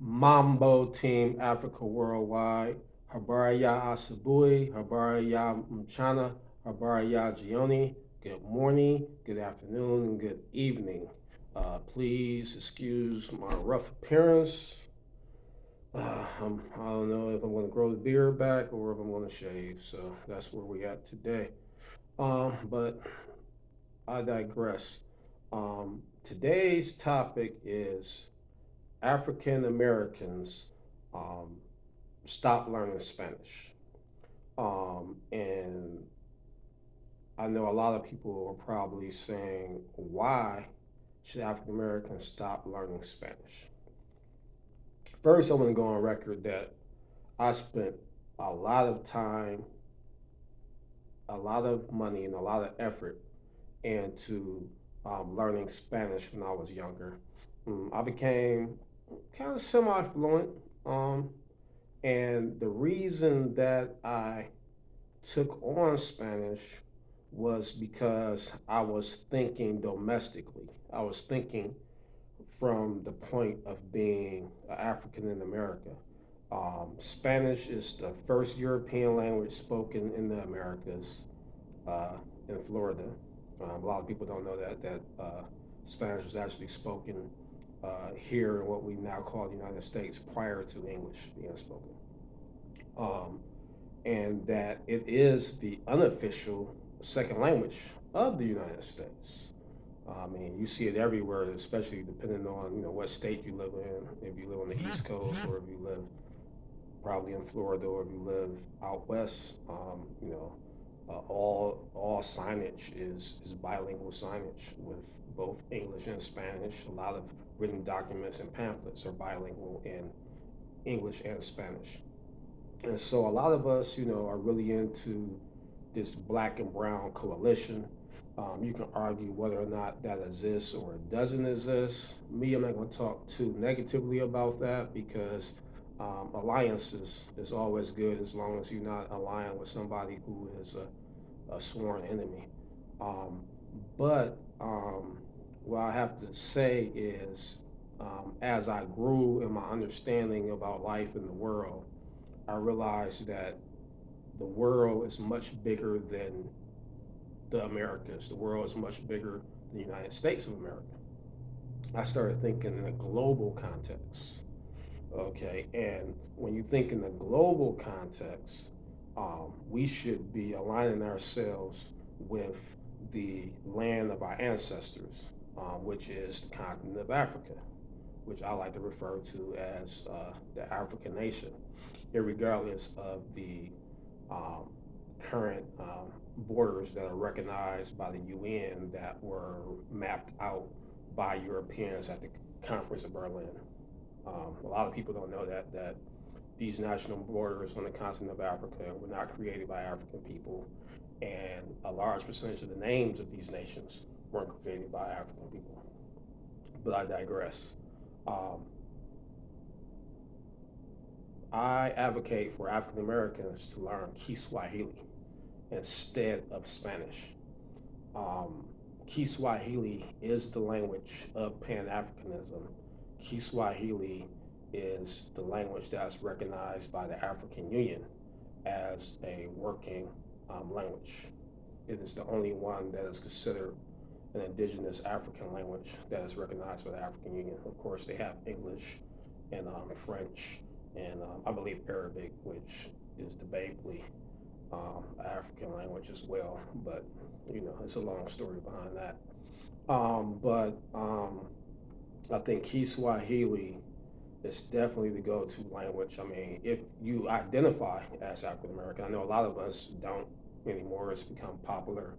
Mambo Team Africa Worldwide. Habari ya Asabui, Habari ya Mchana, Habari ya Jioni. Good morning, good afternoon, and good evening. Please excuse my rough appearance. I don't know if I'm going to grow the beard back or if I'm going to shave, so that's where we at today. But I digress. Today's topic is African Americans um, stop learning Spanish. And I know a lot of people are probably saying, why should African Americans stop learning Spanish? First, I want to go on record that I spent a lot of time, a lot of money, and a lot of effort into learning Spanish when I was younger. I became kind of semi fluent. Um, and the reason that I took on Spanish was because I was thinking domestically. I was thinking from the point of being an African in America. Spanish is the first European language spoken in the Americas, uh, in Florida. A lot of people don't know that Spanish was actually spoken here in what we now call the United States prior to English being spoken, um, and that it is the unofficial second language of the United States. I mean, you see it everywhere, especially depending on what state you live in. If you live on the East Coast, or if you live probably in Florida, or if you live out west, all signage is bilingual signage with both English and Spanish. A lot of written documents and pamphlets are bilingual in English and Spanish. And so a lot of us, are really into this black and brown coalition. You can argue whether or not that exists or it doesn't exist. Me, I'm not going to talk too negatively about that because alliances is always good as long as you're not aligned with somebody who is a sworn enemy. Um, but what I have to say is, as I grew in my understanding about life in the world, I realized that the world is much bigger than the Americas. The world is much bigger than the United States of America. I started thinking in a global context. Okay, and when you think in the global context, we should be aligning ourselves with the land of our ancestors, which is the continent of Africa, which I like to refer to as the African nation, regardless of the um, current borders that are recognized by the UN that were mapped out by Europeans at the Conference of Berlin. A lot of people don't know that these national borders on the continent of Africa were not created by African people, and a large percentage of the names of these nations weren't created by African people. But I digress. Um, I advocate for African Americans to learn Kiswahili instead of Spanish. Um, Kiswahili is the language of Pan Africanism. Kiswahili is the language that's recognized by the African Union as a working language. It is the only one that is considered an indigenous African language that is recognized by the African Union. Of course, they have English and French and I believe Arabic, which is debatably African language as well. But it's a long story behind that. But I think Kiswahili is definitely the go-to language. I mean, if you identify as African American, I know a lot of us don't anymore. It's become popular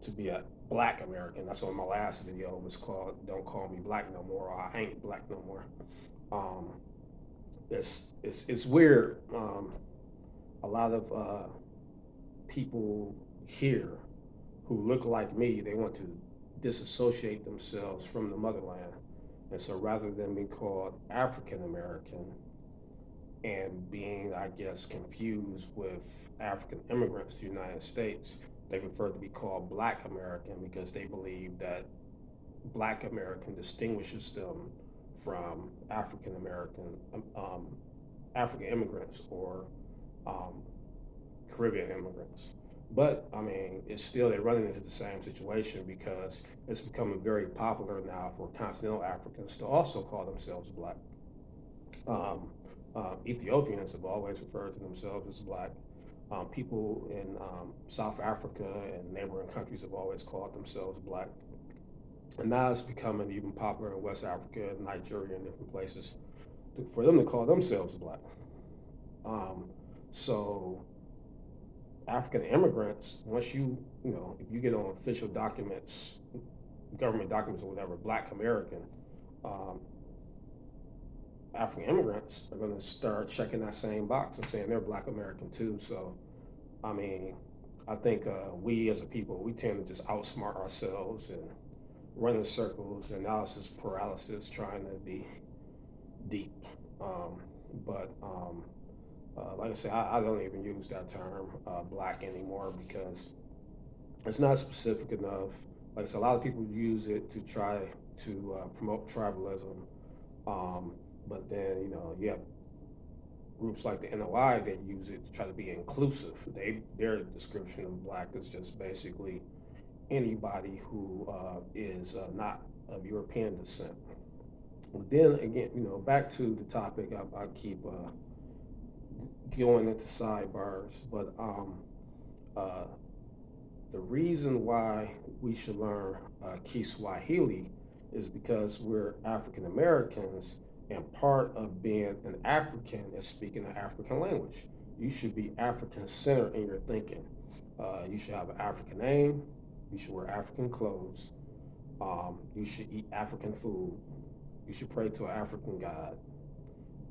to be a Black American. That's what my last video was called. Don't call me black no more. Or I ain't black no more. Um, it's weird. A lot of people here who look like me, they want to disassociate themselves from the motherland. And so rather than being called African American and being, I guess, confused with African immigrants to the United States, they prefer to be called Black American because they believe that Black American distinguishes them from African American, African immigrants or um, Caribbean immigrants. But I mean, it's still they're running into the same situation because it's becoming very popular now for continental Africans to also call themselves black. Um, Ethiopians have always referred to themselves as black. People in South Africa and neighboring countries have always called themselves black. And now it's becoming even popular in West Africa, Nigeria, and different places for them to call themselves black. Um, so African immigrants, once if you get on official documents, government documents or whatever, Black American, um, African immigrants are going to start checking that same box and saying they're Black American too. So, I mean, I think we as a people, we tend to just outsmart ourselves and run in circles, analysis paralysis, trying to be deep. Um, but like I said, I don't even use that term black anymore because it's not specific enough. Like I said, a lot of people use it to try to promote tribalism. Um, but then, you have groups like the NOI that use it to try to be inclusive. Their description of black is just basically anybody who is not of European descent. But then again, back to the topic, I keep going into sidebars, but uh, the reason why we should learn Kiswahili is because we're African Americans, and part of being an African is speaking an African language. You should be African centered in your thinking. You should have an African name. You should wear African clothes. You should eat African food. You should pray to an African God.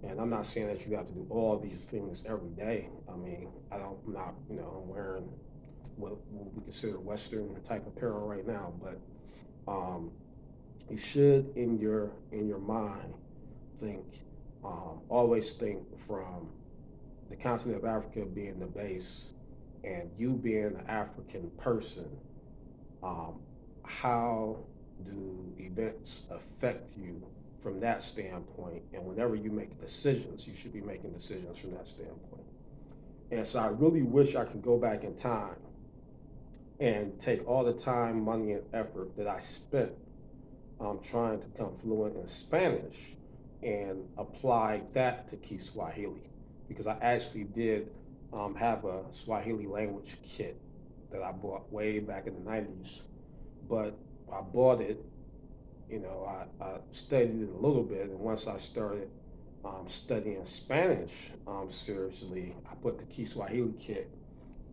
And I'm not saying that you have to do all these things every day. I mean, I'm not, I'm wearing what we consider Western type apparel right now, but um, you should, in your mind, think, always think from the continent of Africa being the base, and you being an African person. How do events affect you from that standpoint? And whenever you make decisions, you should be making decisions from that standpoint. And so I really wish I could go back in time and take all the time, money, and effort that I spent trying to become fluent in Spanish and apply that to Kiswahili, because I actually did have a Swahili language kit that I bought way back in the 90s. But I bought it, I studied it a little bit, and once I started studying Spanish seriously, I put the Kiswahili kit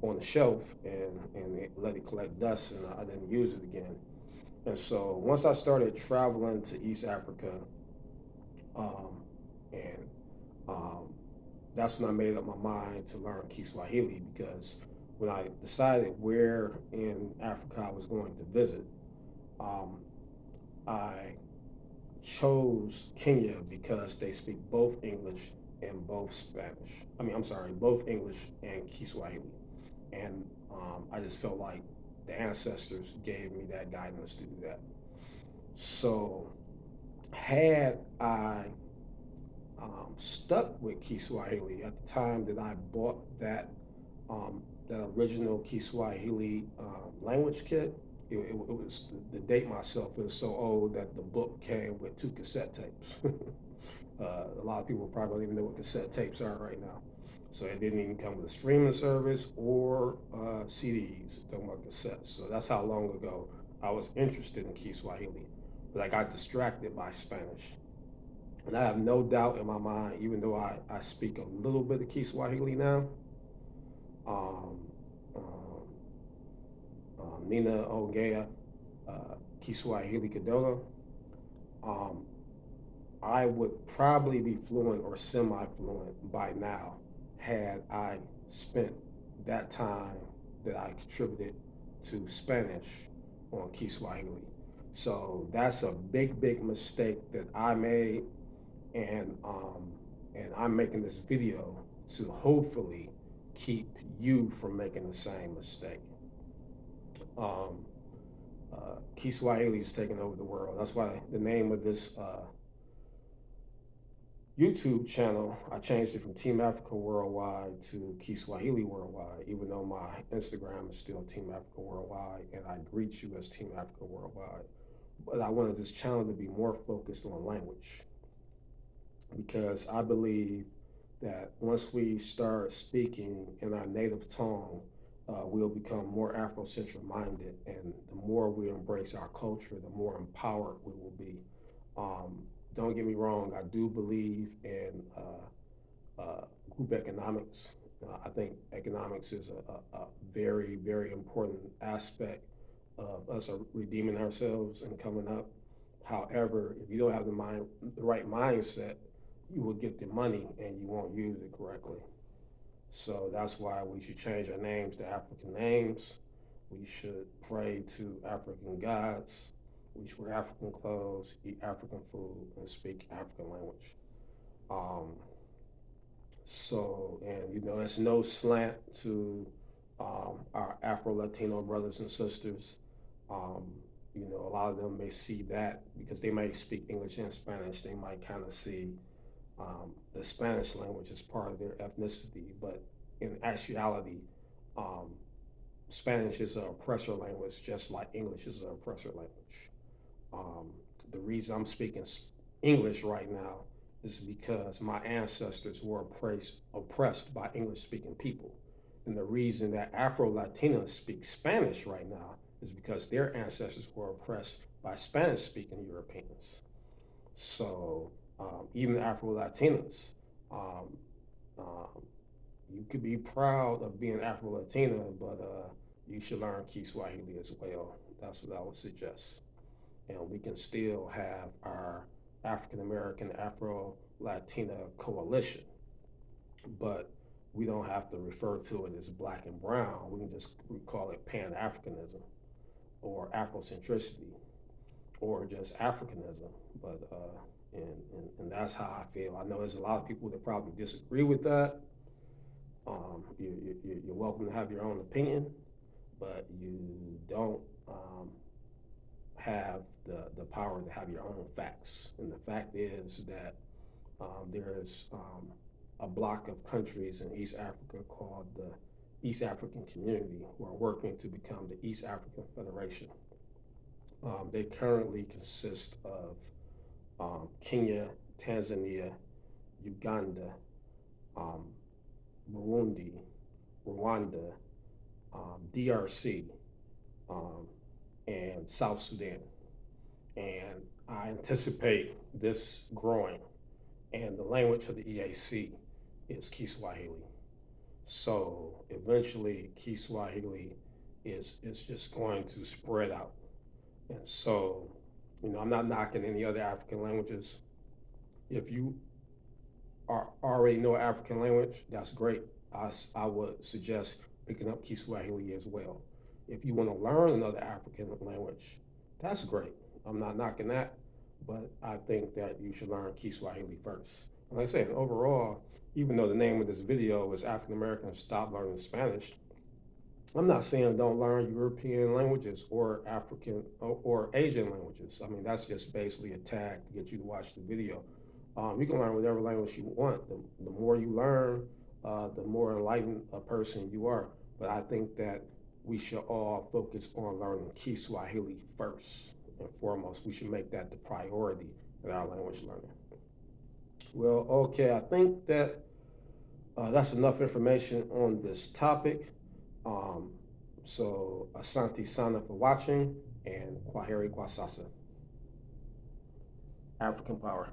on the shelf and let it collect dust, and I didn't use it again. And so once I started traveling to East Africa, um, and um, that's when I made up my mind to learn Kiswahili, because when I decided where in Africa I was going to visit, um, I chose Kenya because they speak both English and both Spanish. I'm sorry, both English and Kiswahili. And I just felt like the ancestors gave me that guidance to do that. So, had I stuck with Kiswahili at the time that I bought that original Kiswahili language kit, it was to date myself. It was so old that the book came with 2 cassette tapes. A lot of people probably don't even know what cassette tapes are right now. So it didn't even come with a streaming service or CDs, talking about cassettes. So that's how long ago I was interested in Kiswahili. But I got distracted by Spanish. And I have no doubt in my mind, even though I speak a little bit of Kiswahili now, um, um, Nina Ongea, Kiswahili Kidogo, um, I would probably be fluent or semi-fluent by now had I spent that time that I contributed to Spanish on Kiswahili. So that's a big, big mistake that I made, and I'm making this video to hopefully keep you from making the same mistake. Um, Kiswahili is taking over the world. That's why the name of this YouTube channel, I changed it from Team Africa Worldwide to Kiswahili Worldwide, even though my Instagram is still Team Africa Worldwide, and I greet you as Team Africa Worldwide. But I wanted this channel to be more focused on language because I believe that once we start speaking in our native tongue, we'll become more Afrocentric minded, and the more we embrace our culture, the more empowered we will be. Don't get me wrong, I do believe in group economics. I think economics is a very, very important aspect of us redeeming ourselves and coming up. However, if you don't have the right mindset, you will get the money and you won't use it correctly. So that's why we should change our names to African names. We should pray to African gods. We should wear African clothes, eat African food, and speak African language. Um, and it's no slant to our Afro-Latino brothers and sisters. A lot of them may see that because they may speak English and Spanish, they might kind of see the Spanish language as part of their ethnicity, but in actuality, Spanish is an oppressor language, just like English is an oppressor language. The reason I'm speaking English right now is because my ancestors were oppressed by English-speaking people. And the reason that Afro-Latinos speak Spanish right now is because their ancestors were oppressed by Spanish-speaking Europeans. So even Afro-Latinos, you could be proud of being Afro-Latina, but you should learn Kiswahili as well. That's what I would suggest. And we can still have our African American Afro-Latina coalition, but we don't have to refer to it as black and brown. We can just call it Pan-Africanism or Afrocentricity or just Africanism. But and that's how I feel. I know there's a lot of people that probably disagree with that. You're welcome to have your own opinion, but you don't have the power to have your own facts. And the fact is that there's a block of countries in East Africa called the East African Community who are working to become the East African Federation. They currently consist of Kenya, Tanzania, Uganda, Burundi, Rwanda, DRC, and South Sudan. And I anticipate this growing. And the language of the EAC is Kiswahili. So eventually Kiswahili is just going to spread out. And so, I'm not knocking any other African languages. If you already know African language, that's great. I would suggest picking up Kiswahili as well. If you want to learn another African language, that's great. I'm not knocking that, but I think that you should learn Kiswahili first. And like I said, overall, even though the name of this video is African Americans Stop Learning Spanish, I'm not saying don't learn European languages or African or Asian languages. I mean, that's just basically a tag to get you to watch the video. You can learn whatever language you want. The more you learn, the more enlightened a person you are. But I think that we should all focus on learning Kiswahili first and foremost. We should make that the priority in our language learning. Well, okay, I think that that's enough information on this topic. So Asante Sana for watching, and Kwaheri Kwasasa. African Power.